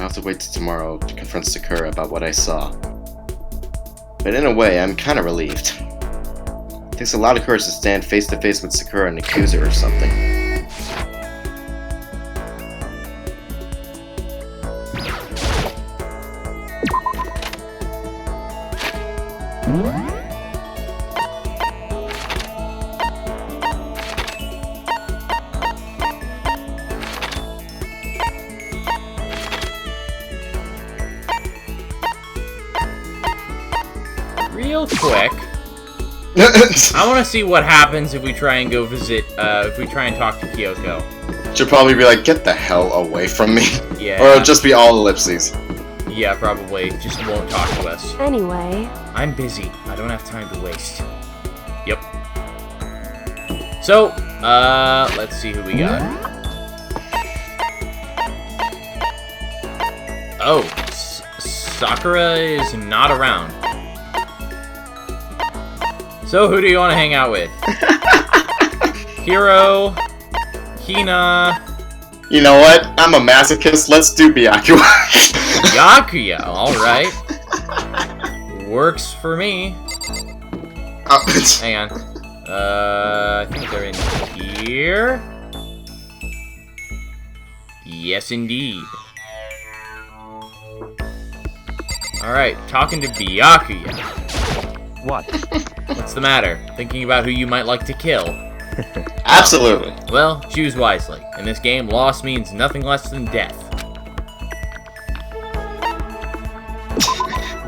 have to wait till tomorrow to confront Sakura about what I saw. But in a way, I'm kinda relieved. It takes a lot of courage to stand face to face with Sakura and accuse her of something. Real quick, I want to see what happens if we try and go visit, if we try and talk to Kyoko. She'll probably be like, get the hell away from me. Yeah. Or it'll just be all ellipses. Yeah, probably. Just won't talk to us. Anyway. I'm busy. I don't have time to waste. Yep. So, let's see who we got. Oh, Sakura is not around. So, who do you want to hang out with? Hiro, Hina. You know what? I'm a masochist. Let's do Byakuya. Byakuya, alright. Works for me. Hang on. I think they're in here. Yes, indeed. Alright, talking to Byakuya. What? What's the matter? Thinking about who you might like to kill? Absolutely. Well, choose wisely. In this game, loss means nothing less than death.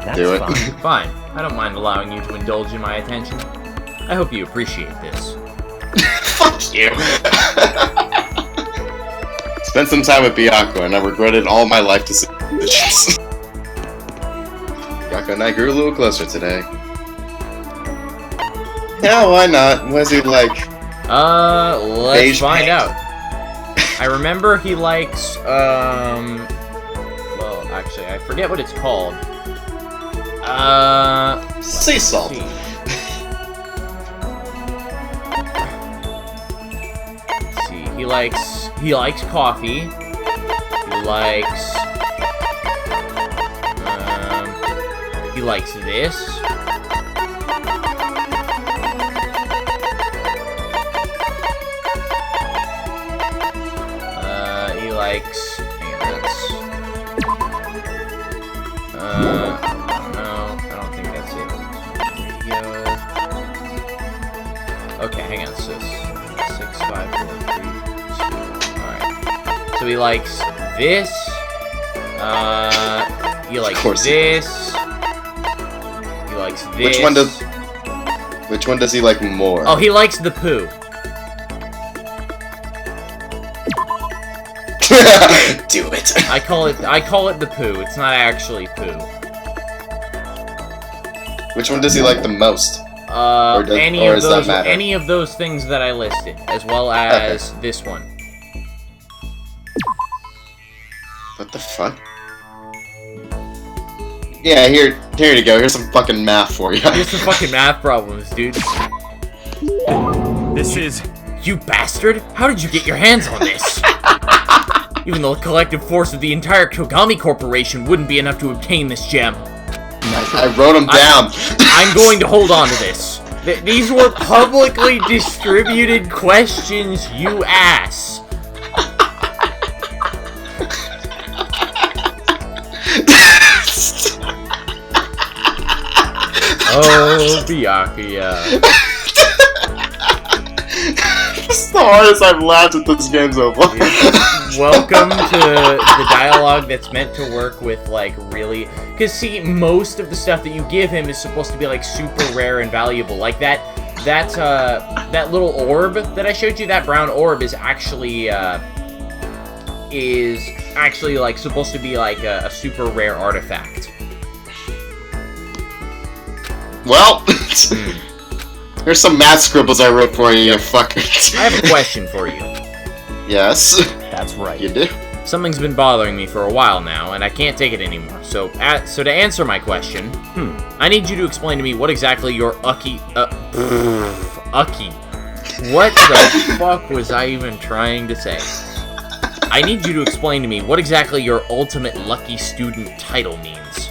That's Do it. fine. Fine. I don't mind allowing you to indulge in my attention. I hope you appreciate this. Fuck you. Spent some time with Byakuya and I regretted all my life decisions. Byakuya and I grew a little closer today. Yeah, why not? What's he like? Let's Beige find paint. out. I remember he likes, well, actually, I forget what it's called. Sea salt. Let's see. He likes coffee. He likes this. No, I don't think that's it. Radio. Okay, hang on, so 6, 5, 4, 3, 2, alright. So he likes this, he likes this, he likes this. Which one does he like more? Oh, he likes the poo. Do it. I call it the poo. It's not actually poo. Which one does he like the most? Any or of does that those matter? any of those things that I listed, as well as this one. What the fuck? Yeah, here you go. Here's some fucking math for you. Here's some fucking math problems, dude. This is... You bastard! How did you get your hands on this? Even the collective force of the entire Kogami Corporation wouldn't be enough to obtain this gem. I wrote them down. I'm going to hold on to this. These were publicly distributed questions, you ass. Oh, Byakuya. This is the hardest I've laughed at this game so far. Welcome to the dialogue that's meant to work with, like, really... Because, see, most of the stuff that you give him is supposed to be, like, super rare and valuable. Like, that little orb that I showed you, that brown orb, is actually, like, supposed to be, like, a super rare artifact. Well, here's some math scribbles I wrote for you, you fucker. I have a question for you. Yes. That's right. You do? Something's been bothering me for a while now, and I can't take it anymore. So to answer my question, I need you to explain to me what exactly your Ucky... What the fuck was I even trying to say? I need you to explain to me what exactly your ultimate lucky student title means.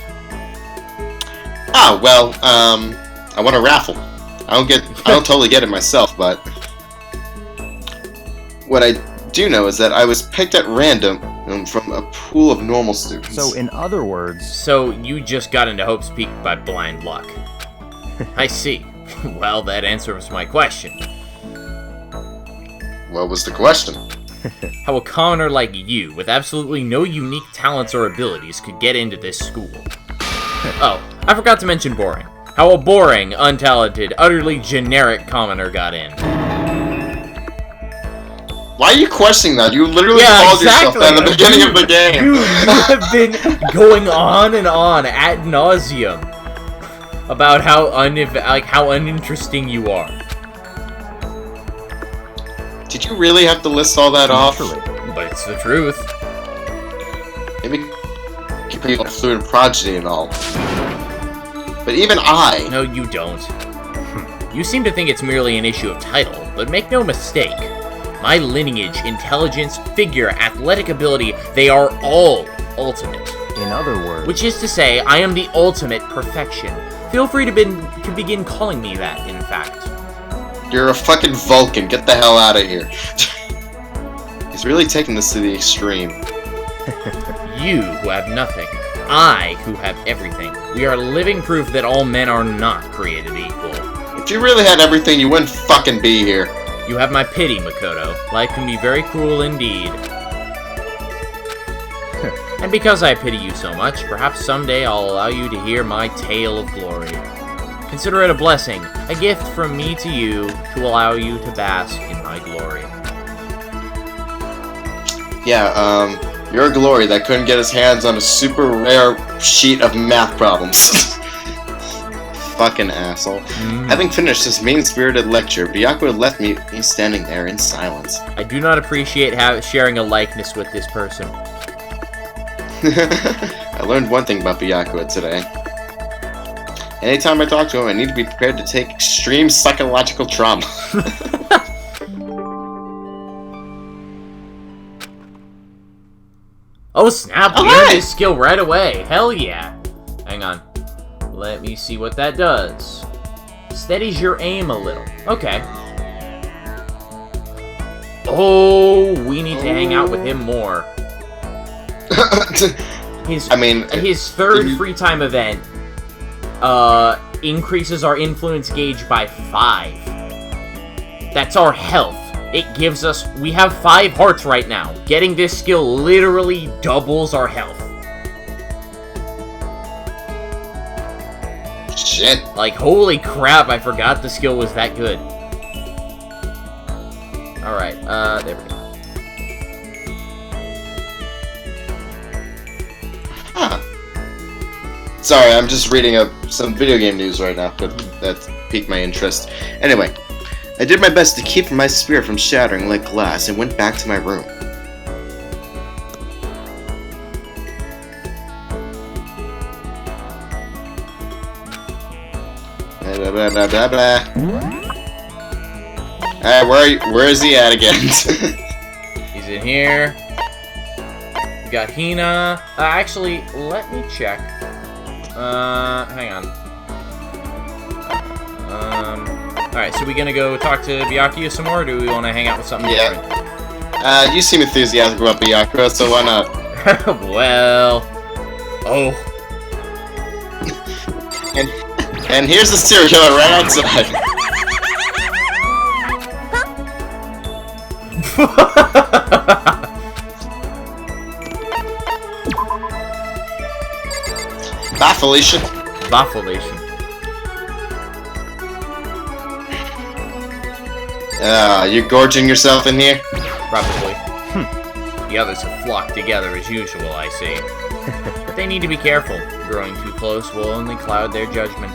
Ah, well, I won a raffle. I don't totally get it myself, but what I do know is that I was picked at random from a pool of normal students. So, in other words... So, you just got into Hope's Peak by blind luck. I see. Well, that answers my question. What was the question? How a commoner like you, with absolutely no unique talents or abilities, could get into this school. Oh, I forgot to mention boring. How a boring, untalented, utterly generic commoner got in. Why are you questioning that? You literally called yourself that at the beginning of the game. Dude, you have been going on and on ad nauseum about how uninteresting you are. Did you really have to list all that off? But it's the truth. Maybe keep people fluid progeny and all. But even I... No, you don't. You seem to think it's merely an issue of title, but make no mistake. My lineage, intelligence, figure, athletic ability, they are all ultimate. In other words... Which is to say, I am the ultimate perfection. Feel free to begin calling me that, in fact. You're a fucking Vulcan. Get the hell out of here. He's really taking this to the extreme. You who have nothing. I who have everything. We are living proof that all men are not created equal. If you really had everything, you wouldn't fucking be here. You have my pity, Makoto. Life can be very cruel indeed. And because I pity you so much, perhaps someday I'll allow you to hear my tale of glory. Consider it a blessing, a gift from me to you, to allow you to bask in my glory. Yeah, your glory that couldn't get his hands on a super rare sheet of math problems. Fucking asshole. Having finished this mean-spirited lecture, Byakuya left me standing there in silence. I do not appreciate sharing a likeness with this person. I learned one thing about Byakuya today. Anytime I talk to him, I need to be prepared to take extreme psychological trauma. Oh snap, we earned this skill right away. Hell yeah. Hang on. Let me see what that does. Steadies your aim a little. Okay. Oh, we need to hang out with him more. His third free time event increases our influence gauge by 5. That's our health. It gives us... We have 5 hearts right now. Getting this skill literally doubles our health. Shit. Like, holy crap, I forgot the skill was that good. Alright, there we go. Huh. Sorry, I'm just reading up some video game news right now, but that piqued my interest. Anyway, I did my best to keep my spirit from shattering like glass and went back to my room. Blah, blah, blah, blah, blah. Alright, where is he at again? He's in here. We got Hina. Actually, let me check. Hang on. Alright, so we gonna go talk to Byakuya some more, or do we want to hang out with something different? You seem enthusiastic about Byakuya, so why not? Well... Oh. And here's the serial killer right outside. Bye, Felicia. Bafflation. You gorging yourself in here? Probably. The others have flocked together as usual, I see. But they need to be careful. Growing too close will only cloud their judgment.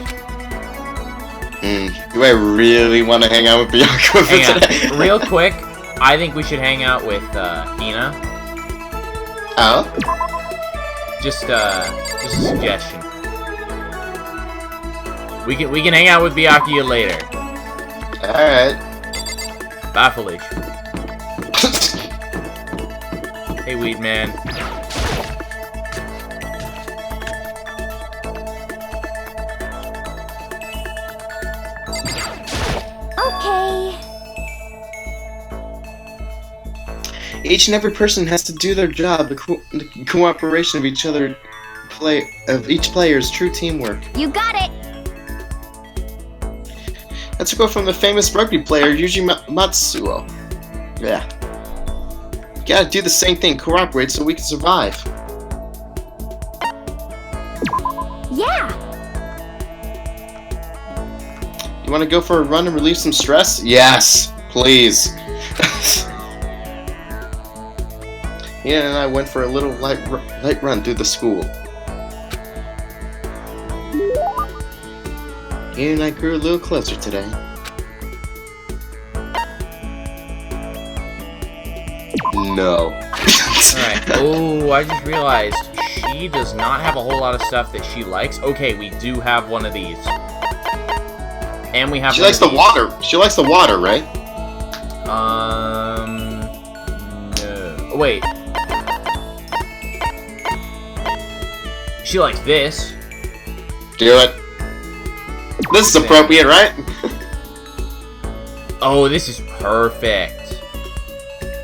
Do I really want to hang out with Byakuya today? Real quick, I think we should hang out with Hina. Oh? Just a suggestion. We can hang out with Byakuya later. Alright. Bye, Felicia. Hey, Weed Man. Okay. Each and every person has to do their job. The cooperation of each player is true teamwork. You got it. That's a quote from the famous rugby player Yuji Matsuo. Yeah. You gotta do the same thing, cooperate so we can survive. Yeah. You wanna go for a run and relieve some stress? Yes, please. Ian and I went for a little light run through the school. Ian and I grew a little closer today. No. Alright. Oh, I just realized she does not have a whole lot of stuff that she likes. Okay, we do have one of these. And we have She likes the water. She likes the water, right? No. Wait. She likes this. Do it. This is appropriate, right? Oh, this is perfect.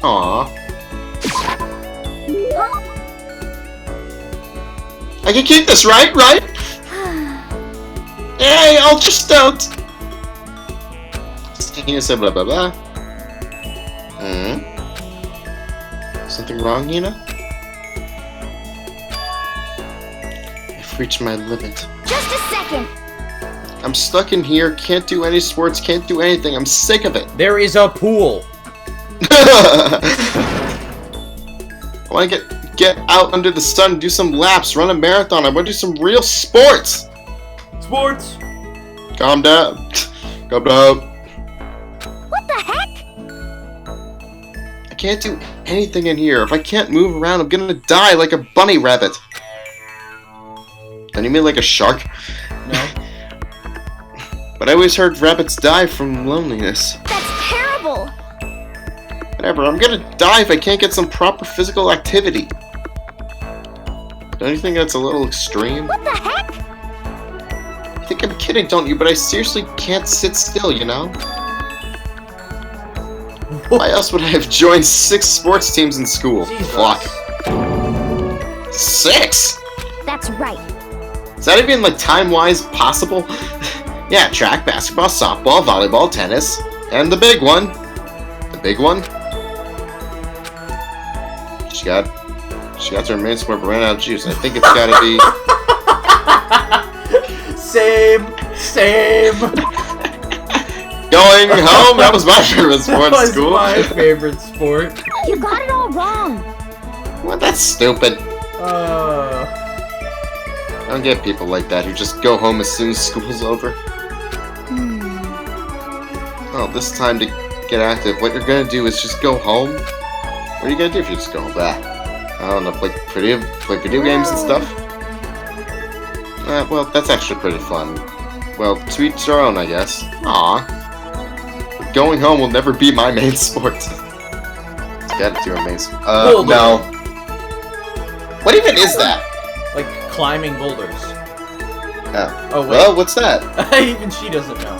Aww. I can keep this, right? Right? Hey, I'll just don't. Hina said blah blah blah. Something wrong, Hina? I've reached my limit. Just a second. I'm stuck in here, can't do any sports, can't do anything, I'm sick of it. There is a pool. I want to get out under the sun, do some laps, run a marathon. I want to do some real sports. Sports. Calm down. Calm down. What the heck? I can't do anything in here. If I can't move around, I'm gonna die like a bunny rabbit. Don't you mean like a shark? No. But I always heard rabbits die from loneliness. That's terrible. Whatever, I'm gonna die if I can't get some proper physical activity. Don't you think that's a little extreme? What the heck? You think I'm kidding, don't you? But I seriously can't sit still, you know? Why else would I have joined 6 sports teams in school? Jesus. Fuck. 6? That's right. Is that even, like, time-wise possible? Yeah, track, basketball, softball, volleyball, tennis, and the big one. The big one? She got her main sport but ran out of juice. I think it's gotta be... Same. Going home? That was my favorite sport in school. That was my favorite sport. You got it all wrong. What? That's stupid. I don't get people like that who just go home as soon as school's over. Oh, this time to get active. What you're gonna do is just go home? What are you gonna do if you just go home? I don't know, play video games and stuff? Well, that's actually pretty fun. Well, to each their own, I guess. Aw. But going home will never be my main sport. It's gotta do a main sport. No. What even is that? Like climbing boulders. Oh, wait. Well, what's that? Even she doesn't know.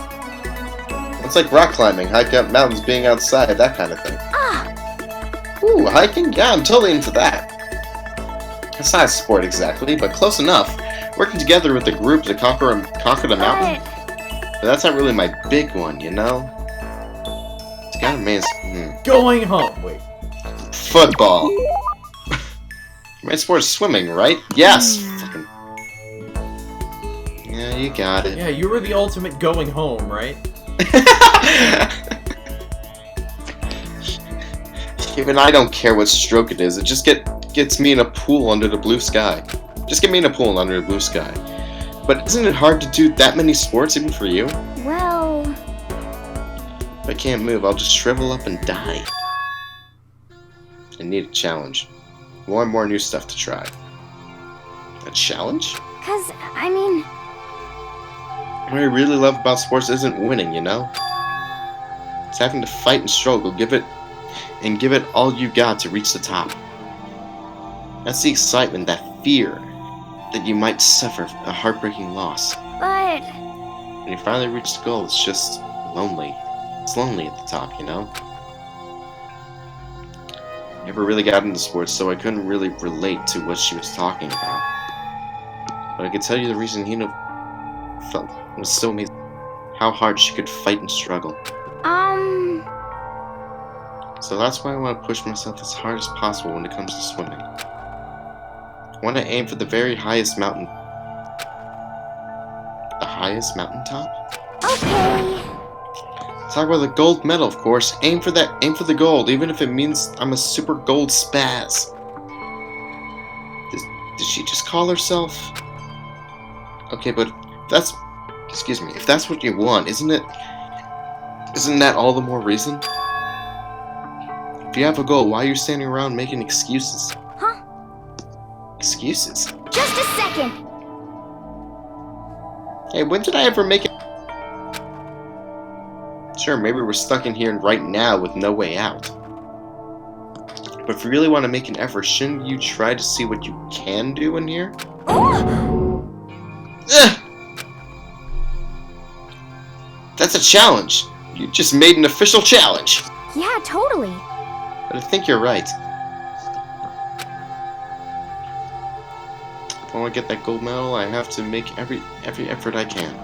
It's like rock climbing, hiking up mountains, being outside, that kind of thing. Ooh, hiking? Yeah, I'm totally into that. It's not a sport exactly, but close enough. Working together with a group to conquer the mountain. But that's not really my big one, you know? It's kind of main... Going home. Wait. Football. My sport is swimming, right? Yes! Fucking... Yeah, you got it. Yeah, you were the ultimate going home, right? Even I don't care what stroke it is. It just gets me in a pool under the blue sky. Just get me in a pool under the blue sky. But isn't it hard to do that many sports even for you? Well... If I can't move, I'll just shrivel up and die. I need a challenge. More and more new stuff to try. A challenge? 'Cause, I mean... What I really love about sports isn't winning, you know? It's having to fight and struggle, give it all you got to reach the top. That's the excitement, that fear that you might suffer a heartbreaking loss. But... When you finally reach the goal, it's just lonely. It's lonely at the top, you know? Never really got into sports, so I couldn't really relate to what she was talking about. But I could tell you the reason Hina felt was so amazing. How hard she could fight and struggle. So that's why I want to push myself as hard as possible when it comes to swimming. I want to aim for the very highest mountain. The highest mountaintop? Okay. Talk about the gold medal, of course. Aim for the gold, even if it means I'm a super gold spaz. Did she just call herself? Okay, but if that's what you want, isn't that all the more reason? If you have a goal, why are you standing around making excuses? Huh? Excuses? Just a second. Hey, when did I ever make it? Sure, maybe we're stuck in here right now with no way out. But if you really want to make an effort, shouldn't you try to see what you can do in here? Oh! That's a challenge. You just made an official challenge. Yeah, totally. But I think you're right. If I want to get that gold medal, I have to make every effort I can.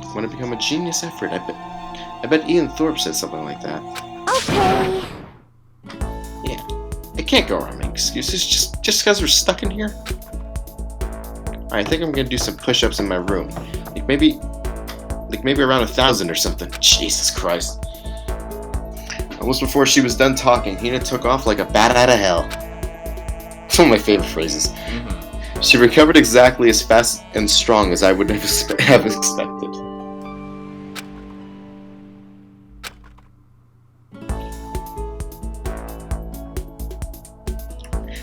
I want to become a genius effort. I bet Ian Thorpe said something like that. Okay. Yeah, I can't go around making excuses just because we're stuck in here. I think I'm gonna do some push-ups in my room, like maybe around 1,000 or something. Jesus Christ! Almost before she was done talking, Hina took off like a bat out of hell. It's one of my favorite phrases. She recovered exactly as fast and strong as I would have expected.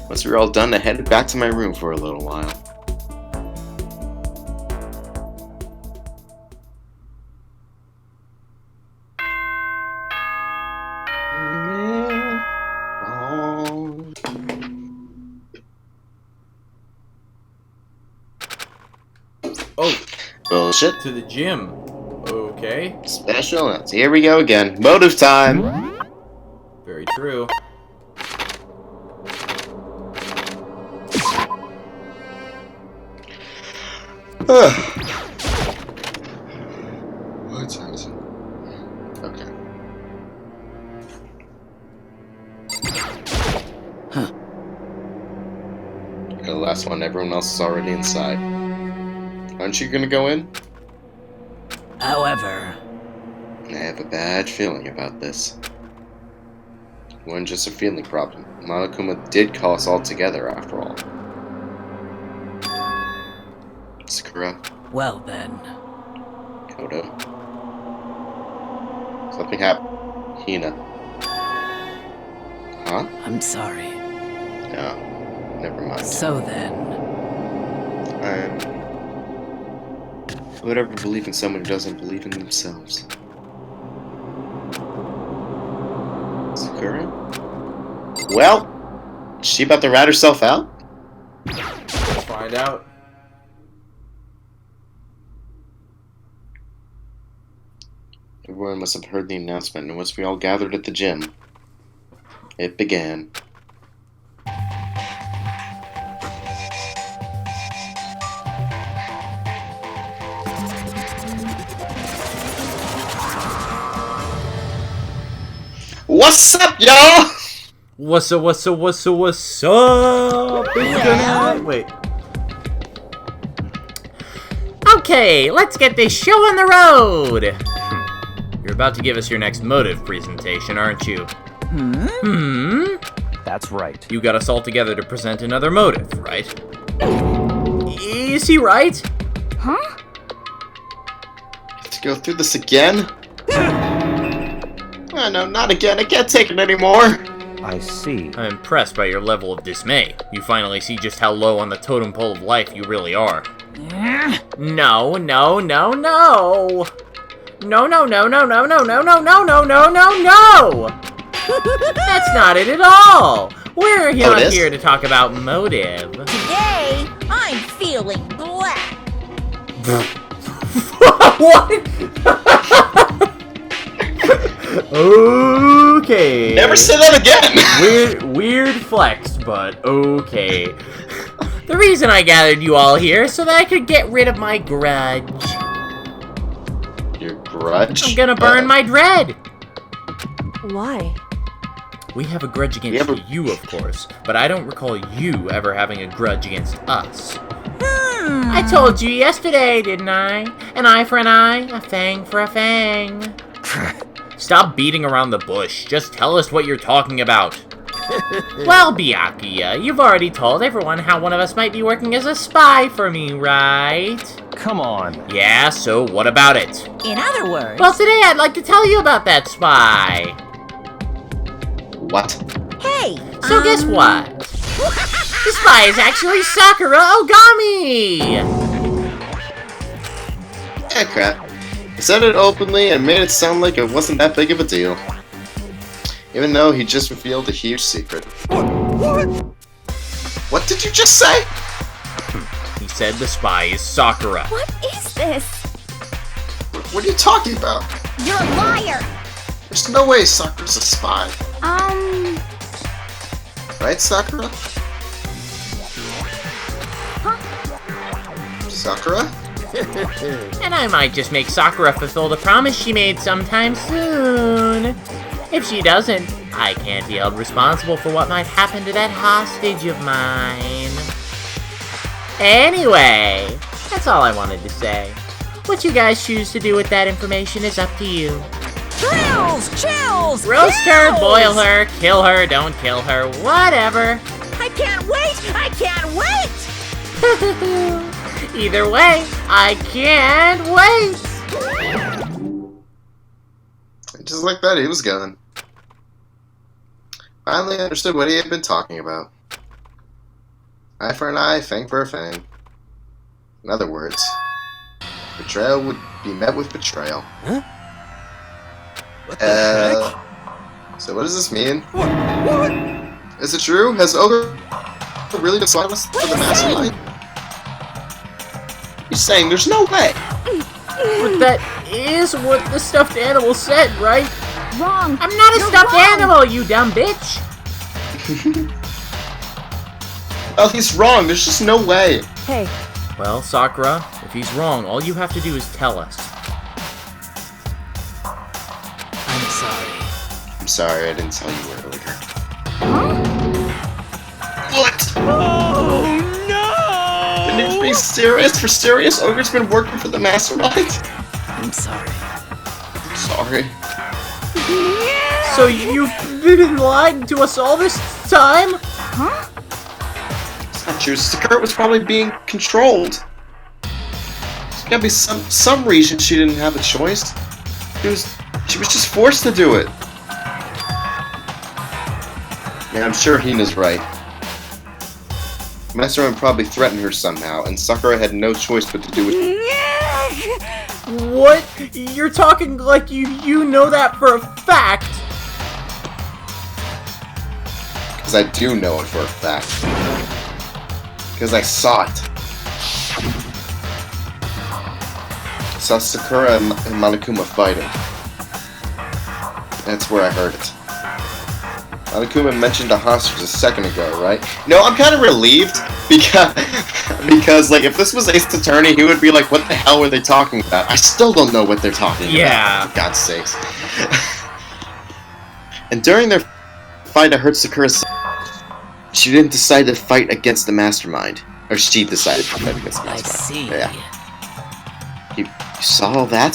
Once we were all done, I headed back to my room for a little while. Oh, Bullshit. to the gym. Okay. Special notes. Here we go again. Motive time. Very true. What time is it? Okay. You're the last one. Everyone else is already inside. Aren't you gonna go in? However, I have a bad feeling about this. It wasn't just a feeling problem. Monokuma did call us all together after all. Sakura, well then. Koto. Something happened. Hina. Huh? I'm sorry. No. Never mind. So then. Who would ever believe in someone who doesn't believe in themselves? Sakura? Well, is she about to rat herself out? Let's find out. Everyone must have heard the announcement, and once we all gathered at the gym, it began. What's up, y'all? What's up? Wait. Okay, let's get this show on the road. You're about to give us your next motive presentation, aren't you? That's right. You got us all together to present another motive, right? Is he right? Huh? To go through this again? Oh, no, not again. I can't take it anymore. I see. I'm impressed by your level of dismay. You finally see just how low on the totem pole of life you really are. No. No. That's not it at all! We're Oh, it not is? here to talk about motive. Today, I'm feeling black. What? Okay. Never say that again! Weird flex, but okay. The reason I gathered you all here is so that I could get rid of my grudge. Your grudge? I'm gonna burn my dread. Why? We have a grudge against you, of course, but I don't recall you ever having a grudge against us. I told you yesterday, didn't I? An eye for an eye, a fang for a fang. Stop beating around the bush. Just tell us what you're talking about. Well, Byakuya, you've already told everyone how one of us might be working as a spy for me, right? Come on. Yeah, so what about it? In other words... Well, today I'd like to tell you about that spy. What? Hey! So guess what? The spy is actually Sakura Ogami! Yeah, crap. He said it openly and made it sound like it wasn't that big of a deal. Even though he just revealed a huge secret. What did you just say? He said the spy is Sakura. What is this? What are you talking about? You're a liar! There's no way Sakura's a spy. Right, Sakura? Sakura? And I might just make Sakura fulfill the promise she made sometime soon. If she doesn't, I can't be held responsible for what might happen to that hostage of mine. Anyway, that's all I wanted to say. What you guys choose to do with that information is up to you. Chills! Chills! Roast her, chills! boil her, kill her, don't kill her, whatever. I can't wait! I can't wait! Either way, I can't wait! Just like that, he was gone. Finally understood what he had been talking about. Eye for an eye, fang for a fang. In other words, betrayal would be met with betrayal. Huh? What the heck? So what does this mean? What? Is it true? Has Ogre really been silenced for the mastermind? He's saying there's no way. But that is what the stuffed animal said, right? Wrong! I'm not a You're stuffed wrong. animal, you dumb bitch! Well, he's wrong. There's just no way. Hey, Well, Sakura, if he's wrong, all you have to do is tell us. I'm sorry. I'm sorry, I didn't tell you earlier. Huh? What? Oh Can you no! be serious? For serious? Ogre's been working for the mastermind? I'm sorry. Sorry. So you've been lying to us all this time? Huh? It's not true. Sakura was probably being controlled. There's gotta be some reason she didn't have a choice. She was just forced to do it. Yeah, I'm sure Hina's right. Mastermind probably threatened her somehow, and Sakura had no choice but to do it. What? You're talking like you know that for a fact. Because I do know it for a fact. Because I saw it. I saw Sakura and Monokuma fighting. That's where I heard it. Monokuma mentioned a hostage a second ago, right? No, I'm kind of relieved because like if this was Ace Attorney, he would be like, "What the hell were they talking about?" I still don't know what they're talking Yeah. about. For God's sakes. And during their fight, I heard Sakura say she didn't decide to fight against the mastermind, or she decided to fight against the I mastermind. see. Yeah. You saw all that?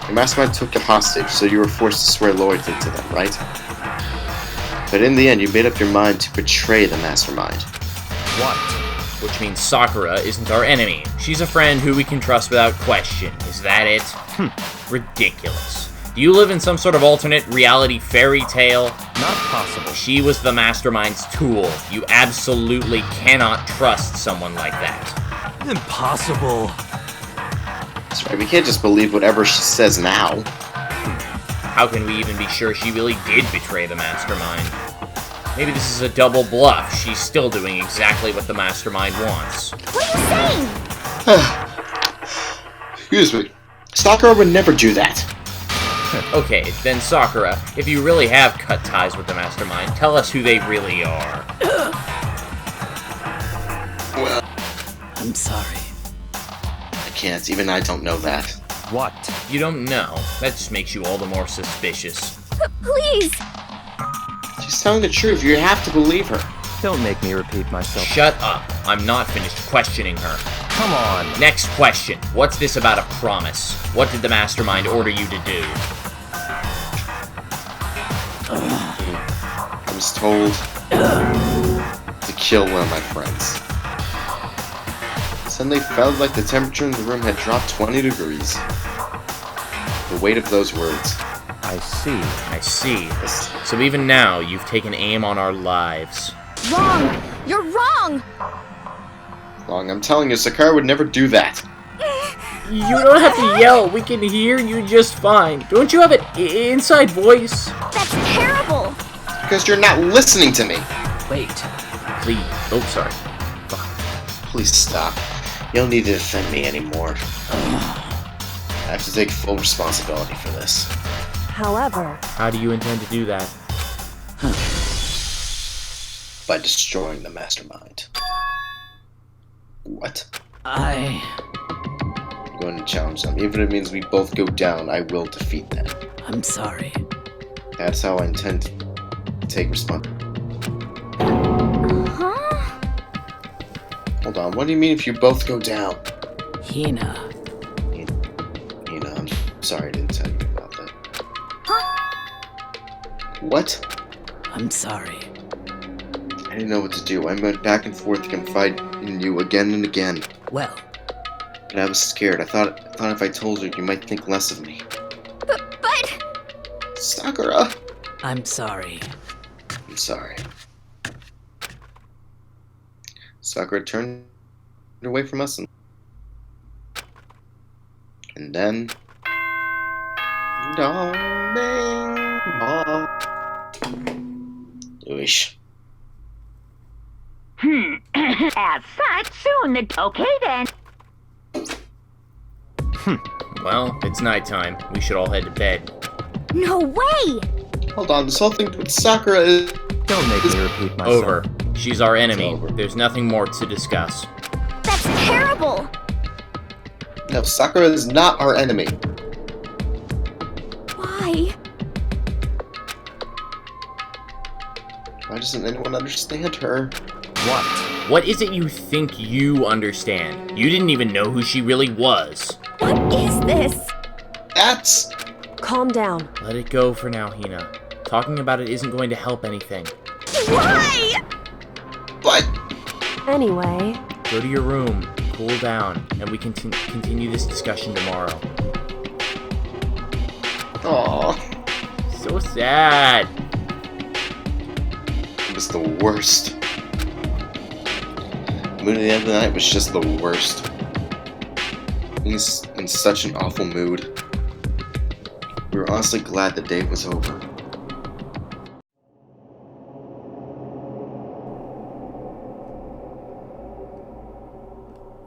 The mastermind took a hostage, so you were forced to swear loyalty to them, right? But in the end, you made up your mind to betray the mastermind. What? Which means Sakura isn't our enemy. She's a friend who we can trust without question. Is that it? Ridiculous. Do you live in some sort of alternate reality fairy tale? Not possible. She was the mastermind's tool. You absolutely cannot trust someone like that. Impossible. That's right, we can't just believe whatever she says now. How can we even be sure she really did betray the mastermind? Maybe this is a double bluff. She's still doing exactly what the mastermind wants. What are you saying? Excuse me. Sakura would never do that. Okay, then Sakura, if you really have cut ties with the mastermind, tell us who they really are. Well, I'm sorry. I can't. Even I don't know that. What? You don't know. That just makes you all the more suspicious. Please! She's telling the truth. You have to believe her. Don't make me repeat myself. Shut up. I'm not finished questioning her. Come on. Next question. What's this about a promise? What did the mastermind order you to do? I was told to kill one of my friends. Suddenly felt like the temperature in the room had dropped 20 degrees. The weight of those words. I see. I see. So even now, you've taken aim on our lives. Wrong! You're wrong! Long, I'm telling you, Sakura would never do that. You don't have to yell. We can hear you just fine. Don't you have an inside voice? That's terrible! Because you're not listening to me. Wait. Please. Oh, sorry. Please stop. You don't need to defend me anymore. I have to take full responsibility for this. However, How do you intend to do that? By destroying the mastermind. What? I... I'm going to challenge them. Even if it means we both go down, I will defeat them. I'm sorry. That's how I intend to take responsibility. Huh? Hold on, what do you mean if you both go down? Hina. I'm sorry I didn't tell you about that. Huh? What? I'm sorry. I didn't know what to do. I went back and forth confiding in you again and again. Well, But I was scared. I thought if I told you might think less of me. But... Sakura! I'm sorry. I'm sorry. Sakura turned away from us and then... Oosh. as such, soon okay then. Well, it's nighttime. We should all head to bed. No way! Hold on, this whole thing with Sakura is... Don't make me repeat myself. Over. She's our enemy. over. There's nothing more to discuss. That's terrible! No, Sakura is not our enemy. Why? Why doesn't anyone understand her? What? What is it you think you understand? You didn't even know who she really was. What is this? That's... Calm down. Let it go for now, Hina. Talking about it isn't going to help anything. Why? But... Anyway, Go to your room, cool down, and we can continue this discussion tomorrow. Aww. So sad. It was the worst. The mood at the end of the night was just the worst. He's in such an awful mood. We were honestly glad the day was over.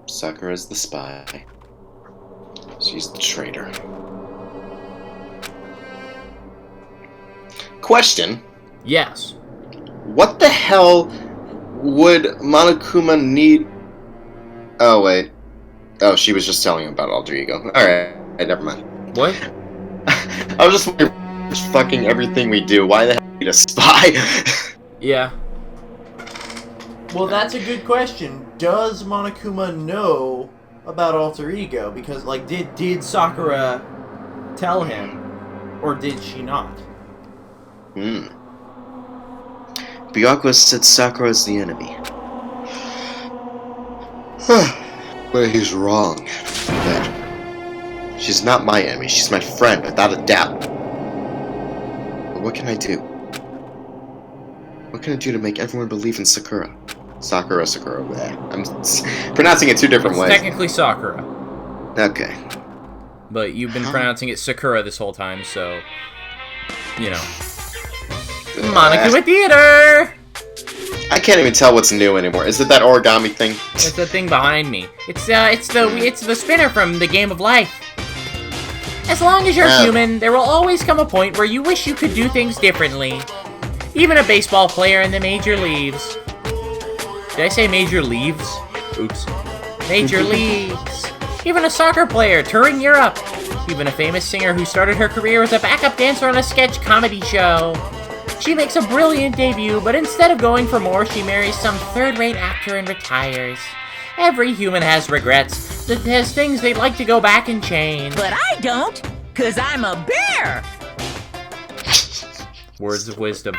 Sakura's the spy. She's the traitor. Question. Yes. What the hell would Monokuma need... Oh, wait. Oh, she was just telling him about alter ego. Alright, never mind. What? I was just wondering, fucking everything we do, why the hell do we need a spy? Yeah. Well, that's a good question. Does Monokuma know about alter ego? Because, like, did Sakura tell him, or did she not? Byakuya said Sakura is the enemy. But he's wrong. That she's not my enemy, she's my friend, without a doubt. But what can I do? What can I do to make everyone believe in Sakura? Sakura. Bleh. I'm pronouncing it two different It's ways. technically Sakura. Okay. But you've been pronouncing it Sakura this whole time, so... You know. Monokuma Theater! I can't even tell what's new anymore. Is it that origami thing? It's the thing behind me. It's the spinner from the Game of Life. As long as you're human, there will always come a point where you wish you could do things differently. Even a baseball player in the major leagues. Did I say major leaves? Oops. Major leagues. Even a soccer player touring Europe. Even a famous singer who started her career as a backup dancer on a sketch comedy show. She makes a brilliant debut, but instead of going for more, she marries some third-rate actor and retires. Every human has regrets, that has things they'd like to go back and change. But I don't, 'cause I'm a bear! Words of wisdom.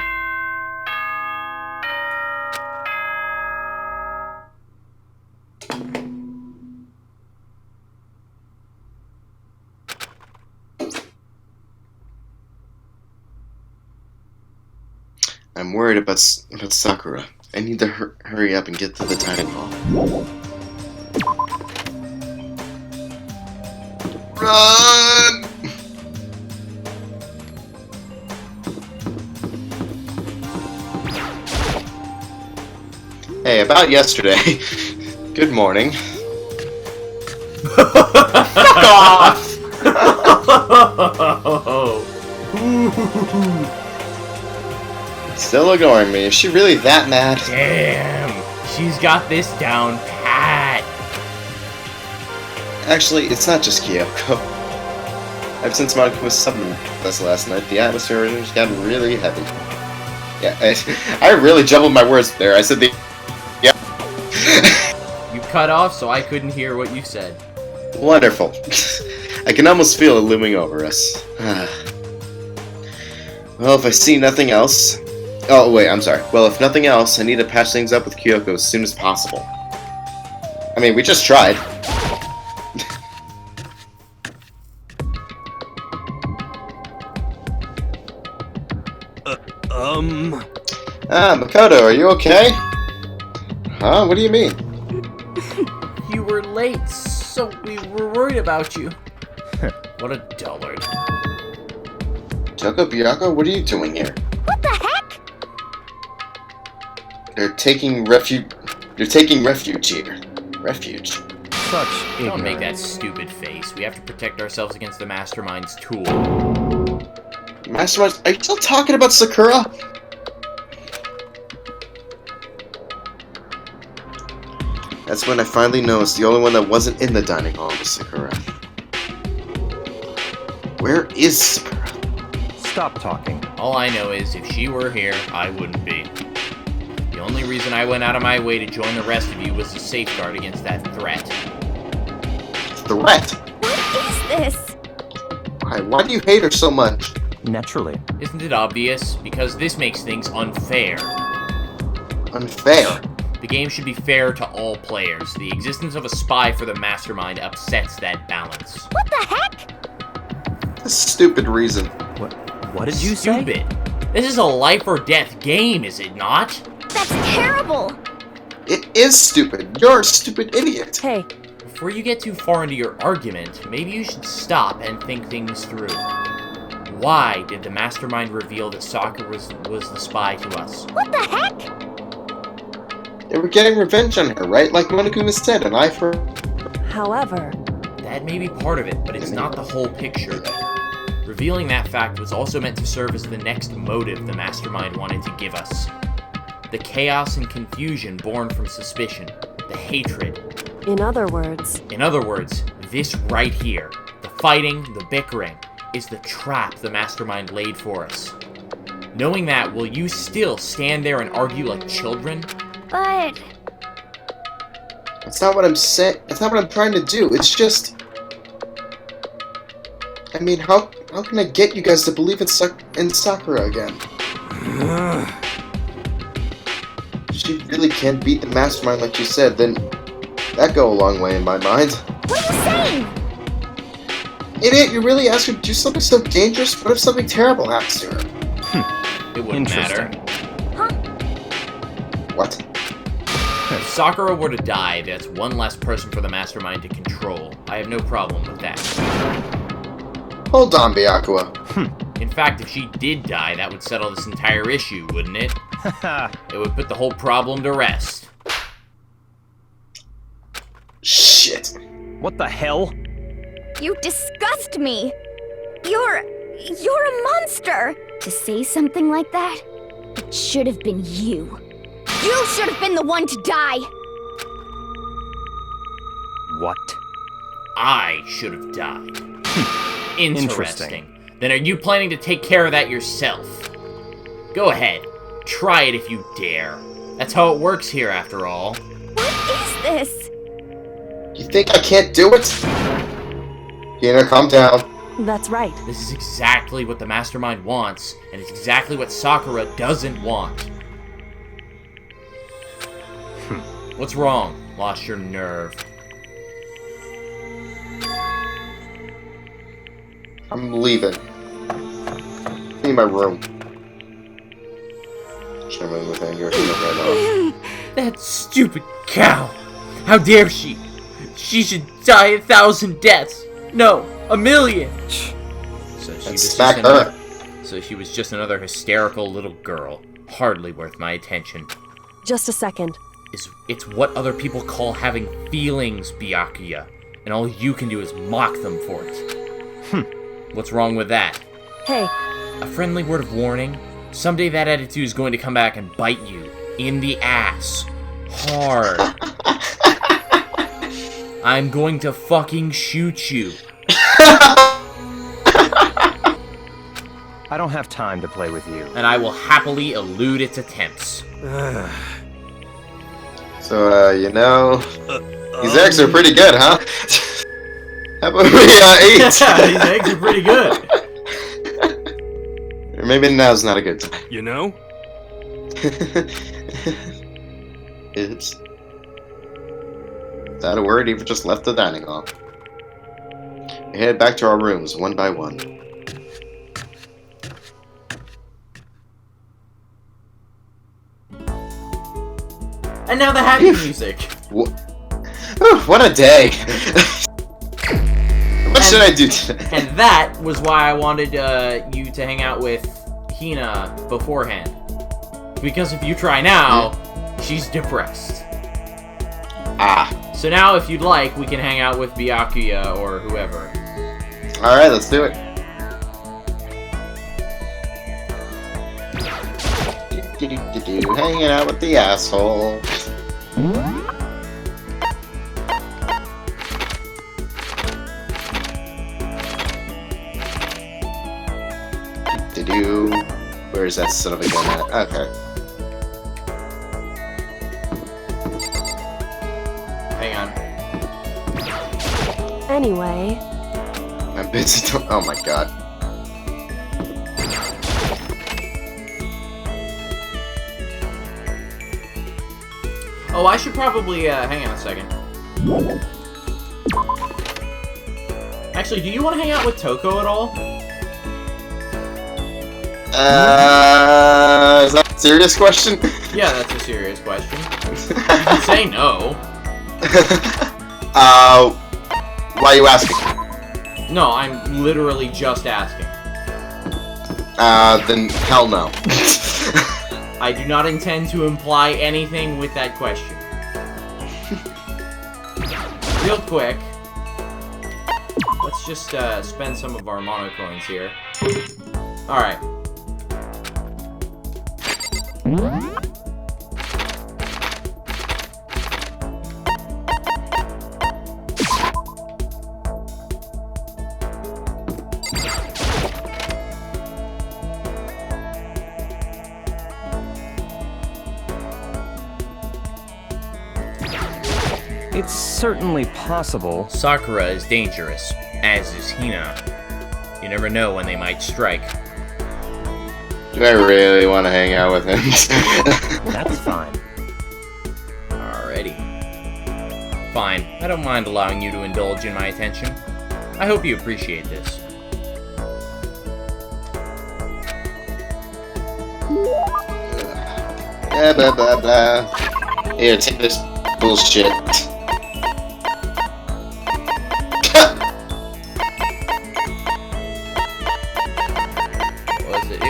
I'm worried about Sakura. I need to hurry up and get to the dining hall. Run! Hey, about yesterday. Good morning. Fuck off! Still ignoring me. Is she really that mad? Damn, she's got this down pat. Actually, it's not just Kyoko. Ever since Monokuma summoned us last night, the atmosphere has gotten really heavy. Yeah, I really jumbled my words there. I said the... Yeah. You cut off, so I couldn't hear what you said. Wonderful. I can almost feel it looming over us. Well, if I see nothing else... Oh, wait, I'm sorry. Well, if nothing else, I need to patch things up with Kyoko as soon as possible. I mean, we just tried. Makoto, are you okay? Huh? What do you mean? You were late, so we were worried about you. What a dullard. Toko, Byako, what are you doing here? What the heck? They're taking refuge. You're taking refuge here. Refuge. Such Don't make that ignorance. stupid face. We have to protect ourselves against the Mastermind's tool. Mastermind, are you still talking about Sakura? That's when I finally noticed the only one that wasn't in the dining hall was Sakura. Where is Sakura? Stop talking. All I know is, if she were here, I wouldn't be. The only reason I went out of my way to join the rest of you was to safeguard against that threat. Threat? What is this? Why do you hate her so much? Naturally. Isn't it obvious? Because this makes things unfair. Unfair. The game should be fair to all players. The existence of a spy for the Mastermind upsets that balance. What the heck? A stupid reason. What did you say? Stupid. This is a life or death game, is it not? That's terrible. It is stupid. You're a stupid idiot. Hey, Before you get too far into your argument, maybe you should stop and think things through. Why did the Mastermind reveal that Sakura was the spy to us? what the heck? They were getting revenge on her, right? Like Monokuma said, an eye for... However, That may be part of it, but it's not the whole picture. Revealing that fact was also meant to serve as the next motive the Mastermind wanted to give us. The chaos and confusion born from suspicion. The hatred. in other words, In other words, this right here, the fighting, the bickering, is the trap the Mastermind laid for us. Knowing that, will you still stand there and argue like children? but That's not what I'm saying. That's not what I'm trying to do. It's just... I mean, how can I get you guys to believe in Sakura again? If she really can't beat the Mastermind like you said, then that'd go a long way in my mind. what are you saying? Idiot, you really asked her to do something so dangerous? What if something terrible happens to her? It wouldn't matter. Interesting. What? If Sakura were to die, that's one less person for the Mastermind to control. I have no problem with that. Hold on, Byakuya. In fact, if she did die, that would settle this entire issue, wouldn't it? It would put the whole problem to rest. Shit. What the hell? You disgust me! You're a monster! To say something like that, it should have been you. You should have been the one to die! What? I should have died. Interesting. Then are you planning to take care of that yourself? Go ahead. Try it if you dare. That's how it works here, after all. What is this? You think I can't do it? Hina, calm down. That's right. This is exactly what the Mastermind wants, and it's exactly what Sakura doesn't want. What's wrong? Lost your nerve. I'm leaving. Need my room. Shimmering with anger, Hina ran off. That stupid cow! How dare she? She should die 1,000 deaths. No, 1,000,000. And She was just another hysterical little girl. Hardly worth my attention. Just a second. It's what other people call having feelings, Byakuya, and all you can do is mock them for it. What's wrong with that? Hey, A friendly word of warning? Someday that attitude is going to come back and bite you in the ass. Hard. I'm going to fucking shoot you. I don't have time to play with you. And I will happily elude its attempts. So, these eggs are pretty good, huh? How about we eat? These eggs are pretty good. Or maybe now's not a good time. You know? Oops. Without a word, Eva just left the dining hall. We head back to our rooms, one by one. And now the happy music. What a day! What should I do today? And that was why I wanted you to hang out with Hina beforehand. Because if you try now, she's depressed. So now, if you'd like, we can hang out with Byakuya or whoever. Alright, let's do it. Hanging out with the asshole. Where's that son of a gun at? Okay. Hang on. anyway. I'm busy. Oh my god. Oh, I should probably, hang on a second. Actually, do you want to hang out with Toko at all? Is that a serious question? Yeah, that's a serious question. You can say no. Why are you asking? No, I'm literally just asking. Then hell no. I do not intend to imply anything with that question. Real quick, let's just spend some of our mono coins here. Alright. It's certainly possible. Sakura is dangerous, as is Hina. You never know when they might strike. Do I really want to hang out with him? That's fine. Alrighty. Fine, I don't mind allowing you to indulge in my attention. I hope you appreciate this. Blah blah blah blah. Here, take this bullshit.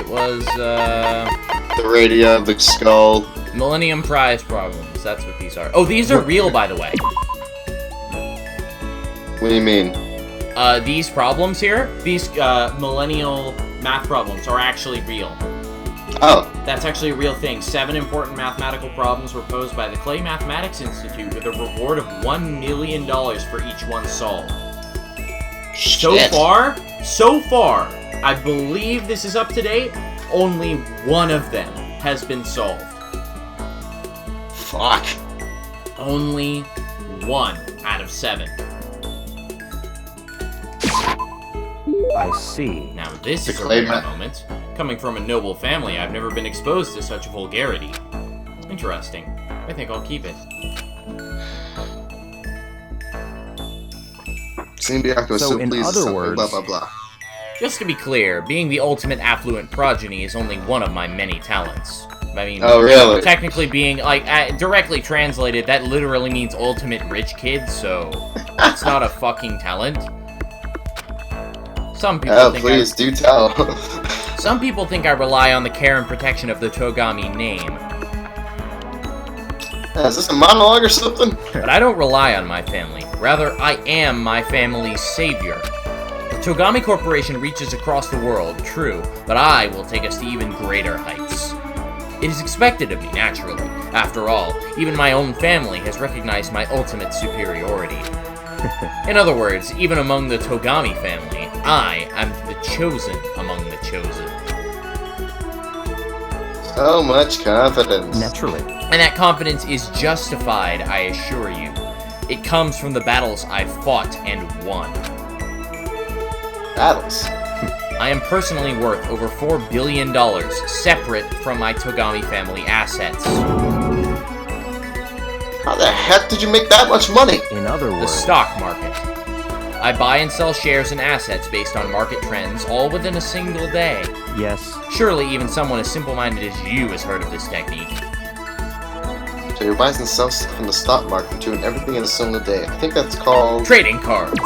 was, The radio, the skull. Millennium Prize problems. That's what these are. Oh, these are real, by the way. What do you mean? These problems here, these, millennial math problems are actually real. Oh. That's actually a real thing. 7 important mathematical problems were posed by the Clay Mathematics Institute with a reward of $1 million for each one solved. Shit. So far, I believe this is up to date, only one of them has been solved. Fuck. Only 1 out of 7. I see. Now this is a Clay rare moment. Coming from a noble family, I've never been exposed to such vulgarity. Interesting. I think I'll keep it. Seeing Byakuya was So, so in pleased with other something, words- blah blah blah. Just to be clear, being the ultimate affluent progeny is only one of my many talents. I mean, Oh, really? technically being, like, directly translated, that literally means ultimate rich kid, so that's not a fucking talent. Some people Oh, think please, do tell. Some people think I rely on the care and protection of the Togami name, Is this a monologue or something? but I don't rely on my family. Rather, I am my family's savior. The Togami Corporation reaches across the world, true, but I will take us to even greater heights. It is expected of me, naturally. After all, even my own family has recognized my ultimate superiority. In other words, even among the Togami family, I am the chosen among the chosen. So much confidence. Naturally. And that confidence is justified, I assure you. It comes from the battles I've fought and won. Battles. I am personally worth over $4 billion, separate from my Togami family assets. How the heck did you make that much money? In other The words, stock market. I buy and sell shares and assets based on market trends, all within a single day. yes. Surely even someone as simple-minded as you has heard of this technique. So you buy and sell stuff in the stock market, doing everything in a single day. I think that's called... Trading cards.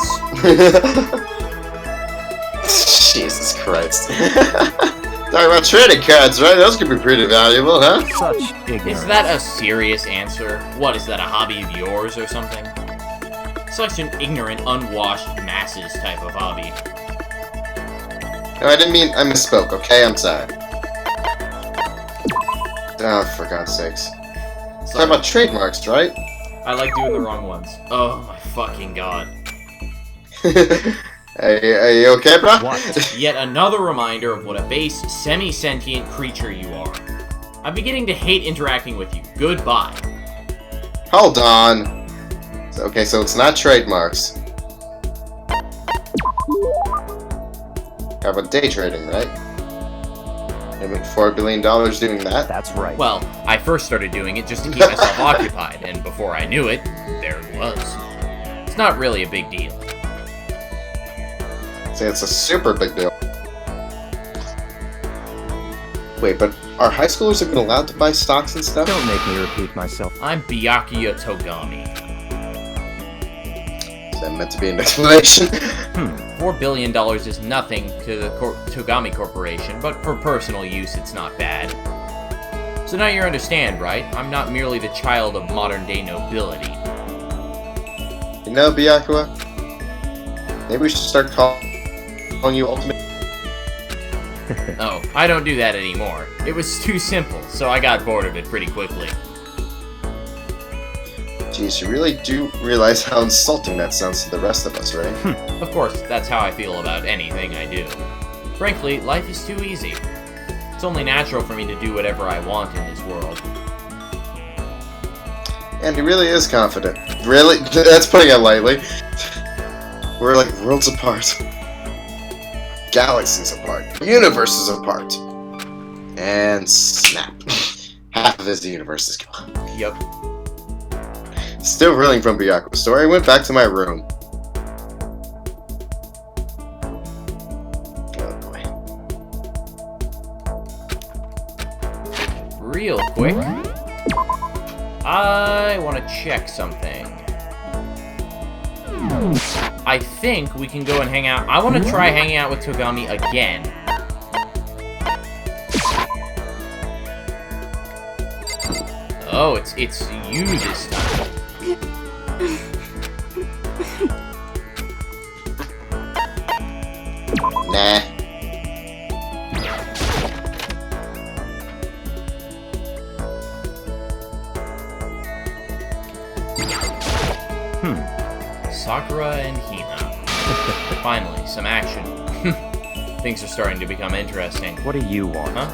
Jesus Christ. Talking about trading cards, right? Those could be pretty valuable, huh? Such ignorance. Is that a serious answer? What, is that a hobby of yours or something? Such an ignorant, unwashed masses type of hobby. No, I didn't mean... I misspoke, okay? I'm sorry. Oh, for God's sakes. Talking about trademarks, right? I like doing the wrong ones. Oh my fucking god. Are you okay, bro? What? Yet another reminder of what a base, semi-sentient creature you are. I'm beginning to hate interacting with you. Goodbye. Hold on. Okay, so it's not trademarks. How about day trading, right? I mean, $4 billion doing that? That's right. Well, I first started doing it just to keep myself occupied, and before I knew it, there it was. It's not really a big deal. See, it's a super big deal. Wait, but are high schoolers even allowed to buy stocks and stuff? Don't make me repeat myself. I'm Byakuya Togami. Is that meant to be an explanation? $4 billion is nothing to the Togami Corporation, but for personal use, it's not bad. So now you understand, right? I'm not merely the child of modern-day nobility. You know, Byakuya? Maybe we should start calling you Ultimate... Oh, I don't do that anymore. It was too simple, so I got bored of it pretty quickly. Jeez, you really do realize how insulting that sounds to the rest of us, right? Of course, that's how I feel about anything I do. Frankly, life is too easy. It's only natural for me to do whatever I want in this world. And he really is confident. Really? That's putting it lightly. We're like worlds apart. Galaxies apart. Universes apart. And snap. Half of his universe is gone. Yup. Still reeling from Byakuya's story, I went back to my room. Oh boy. Real quick, I want to check something. I think we can go and hang out. I want to try hanging out with Togami again. Oh, it's you this time. Nah. Sakura and Hina. Finally, some action. Things are starting to become interesting. What do you want? Huh?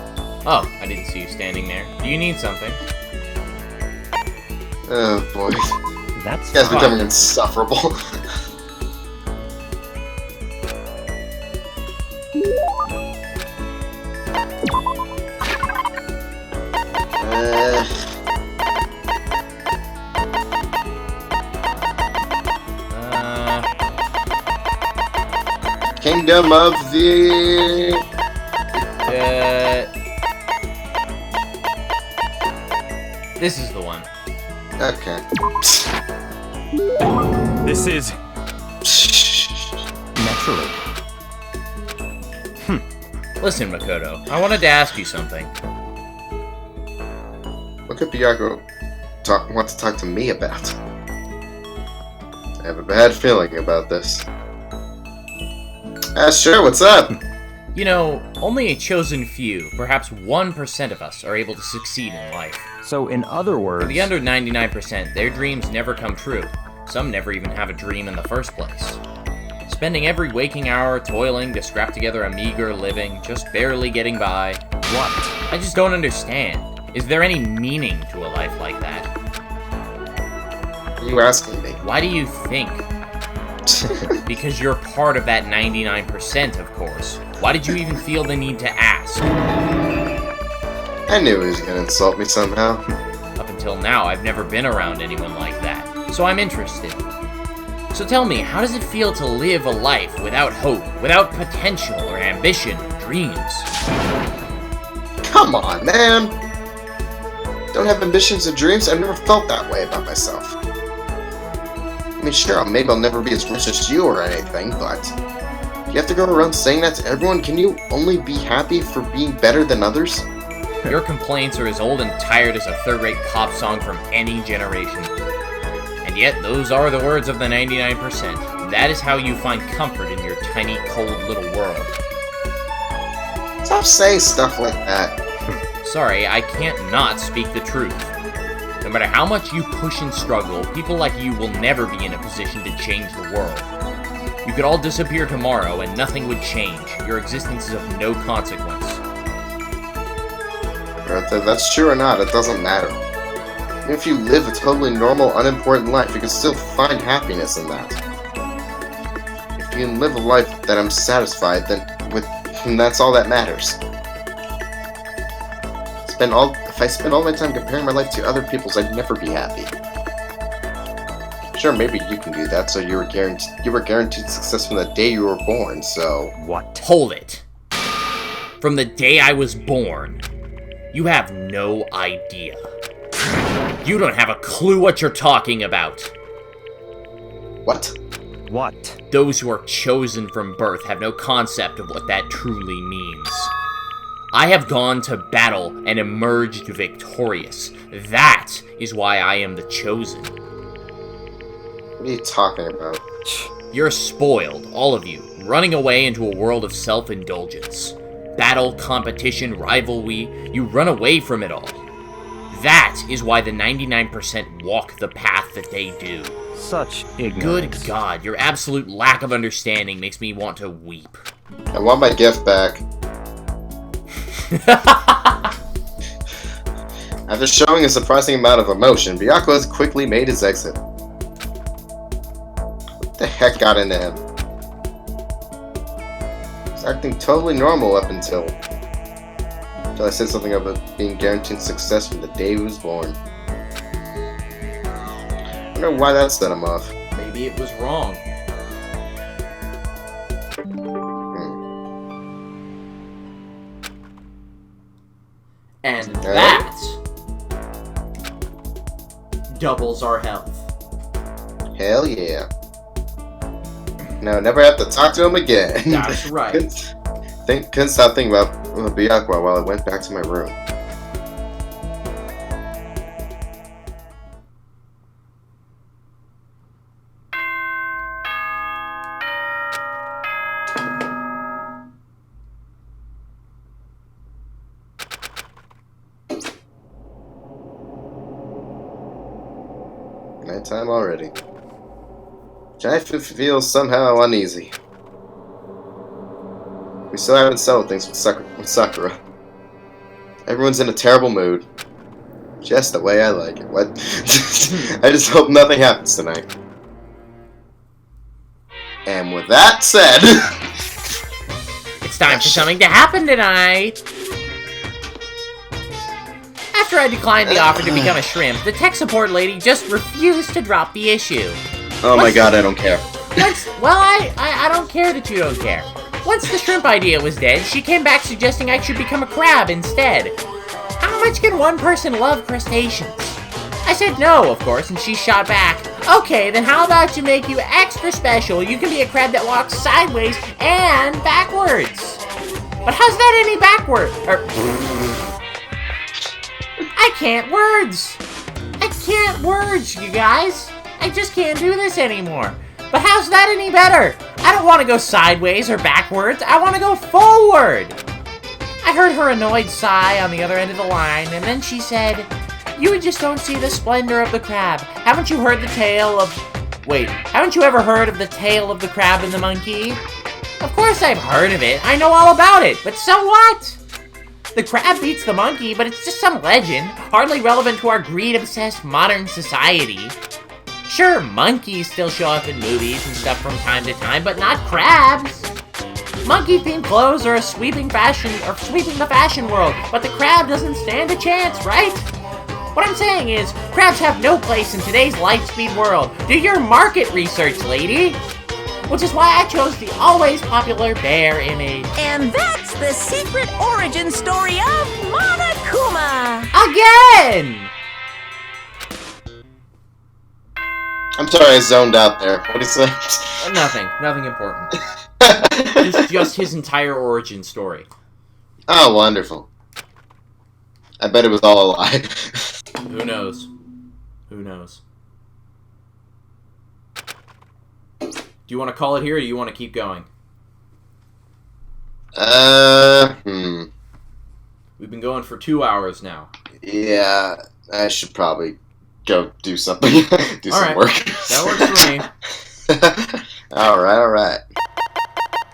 Oh, I didn't see you standing there. Do you need something? Oh boy. That's This guy's fine. becoming insufferable. Kingdom of the... This is the one. Okay. This is naturally. Listen, Makoto, I wanted to ask you something. What could Byakuya want to talk to me about? I have a bad feeling about this. Sure, what's up? You know, only a chosen few, perhaps 1% of us, are able to succeed in life. So, in other words, For the under 99%, their dreams never come true. Some never even have a dream in the first place. Spending every waking hour toiling to scrap together a meager living, just barely getting by. what? I just don't understand. Is there any meaning to a life like that? What are you asking me? Why do you think? Because you're part of that 99%, of course. Why did you even feel the need to ask? I knew he was gonna insult me somehow. Up until now, I've never been around anyone like that, so I'm interested. So tell me, how does it feel to live a life without hope, without potential or ambition or dreams? Come on, man! Don't have ambitions or dreams? I've never felt that way about myself. I mean, sure, maybe I'll never be as rich as you or anything, but... You have to go around saying that to everyone? Can you only be happy for being better than others? Your complaints are as old and tired as a third-rate pop song from any generation. And yet, those are the words of the 99%. That is how you find comfort in your tiny, cold little world. Stop saying stuff like that. Sorry, I can't not speak the truth. No matter how much you push and struggle, people like you will never be in a position to change the world. You could all disappear tomorrow and nothing would change. Your existence is of no consequence. Whether that's true or not, it doesn't matter. Even if you live a totally normal, unimportant life, you can still find happiness in that. If you can live a life that I'm satisfied, then that's all that matters. If I spend all my time comparing my life to other people's, I'd never be happy. Sure, maybe you can do that, so you were guaranteed success from the day you were born, so... What? Hold it. From the day I was born, you have no idea. You don't have a clue what you're talking about. What? What? Those who are chosen from birth have no concept of what that truly means. I have gone to battle and emerged victorious. That is why I am the chosen. What are you talking about? You're spoiled, all of you, running away into a world of self-indulgence. Battle, competition, rivalry, you run away from it all. That is why the 99% walk the path that they do. Such ignorance. Good God, your absolute lack of understanding makes me want to weep. I want my gift back. After showing a surprising amount of emotion, Byakuya quickly made his exit. What the heck got into him? He was acting totally normal up until I said something about being guaranteed success from the day he was born. I wonder why that set him off. Maybe it was wrong. And that doubles our health. Hell yeah. Now, never have to talk to him again. That's right. Couldn't stop thinking about Byakuya while I went back to my room. Nighttime already. Which I feel somehow uneasy. We still haven't settled things with Sakura. Everyone's in a terrible mood. Just the way I like it. What? I just hope nothing happens tonight. And with that said... It's time for something to happen tonight! After I declined the offer to become a shrimp, the tech support lady just refused to drop the issue. Oh my god, I don't care. I don't care that you don't care. Once the shrimp idea was dead, she came back suggesting I should become a crab instead. How much can one person love crustaceans? I said no, of course, and she shot back. Okay, then how about to make you extra special? You can be a crab that walks sideways and backwards. But how's that any backward? I can't words, you guys. I just can't do this anymore. But how's that any better? I don't want to go sideways or backwards. I want to go forward. I heard her annoyed sigh on the other end of the line, and then she said, "You just don't see the splendor of the crab. Haven't you ever heard of the tale of the crab and the monkey?" Of course I've heard of it. I know all about it. But so what? The crab beats the monkey, but it's just some legend, hardly relevant to our greed-obsessed modern society. Sure, monkeys still show up in movies and stuff from time to time, but not crabs. Monkey-themed clothes are sweeping the fashion world, but the crab doesn't stand a chance, right? What I'm saying is, crabs have no place in today's light-speed world. Do your market research, lady! Which is why I chose the always popular bear image. And that's the secret origin story of Monokuma! Again! I'm sorry, I zoned out there. What is that? Nothing important. It's just his entire origin story. Oh, wonderful. I bet it was all a lie. Who knows? Do you want to call it here, or do you want to keep going? We've been going for 2 hours now. Yeah, I should probably go do something. do some work. That works for me. Alright.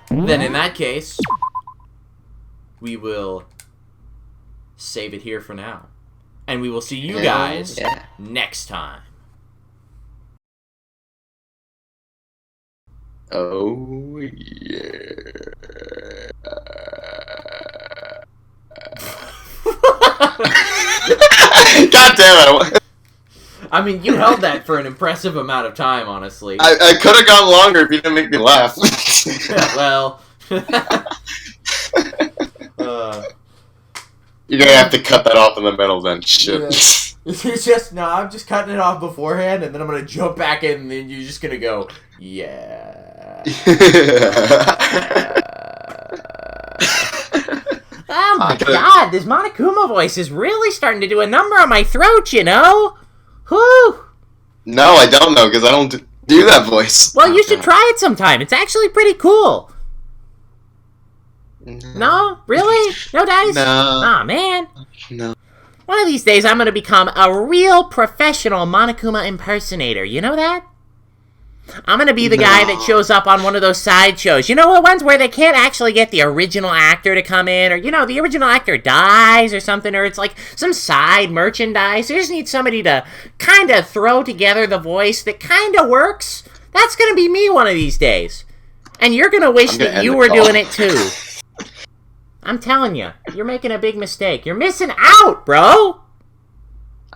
Then in that case, we will save it here for now. And we will see you guys next time. Oh, yeah. God damn it. I mean, you held that for an impressive amount of time, honestly. I could have gone longer if you didn't make me laugh. Well. You're gonna have to cut that off in the middle then. Shit. Yeah. I'm just cutting it off beforehand, and then I'm gonna jump back in, and then you're just gonna go, yeah. Oh my god, this Monokuma voice is really starting to do a number on my throat, you know? Whew! No, I don't know, because I don't do that voice. Well, you should try it sometime. It's actually pretty cool. No? Really? No dice? No. Aw, man. No. One of these days, I'm going to become a real professional Monokuma impersonator. You know that? I'm going to be the guy that shows up on one of those sideshows. You know, the ones where they can't actually get the original actor to come in, or, you know, the original actor dies or something, or it's like some side merchandise. They just need somebody to kind of throw together the voice that kind of works. That's going to be me one of these days. And you're going to wish that you were doing it too. I'm telling you, you're making a big mistake. You're missing out, bro!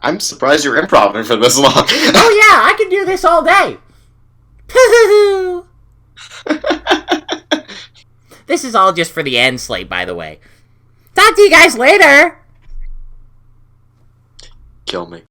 I'm surprised you're improvising for this long. Oh yeah, I can do this all day. This is all just for the end slate, by the way. Talk to you guys later! Kill me.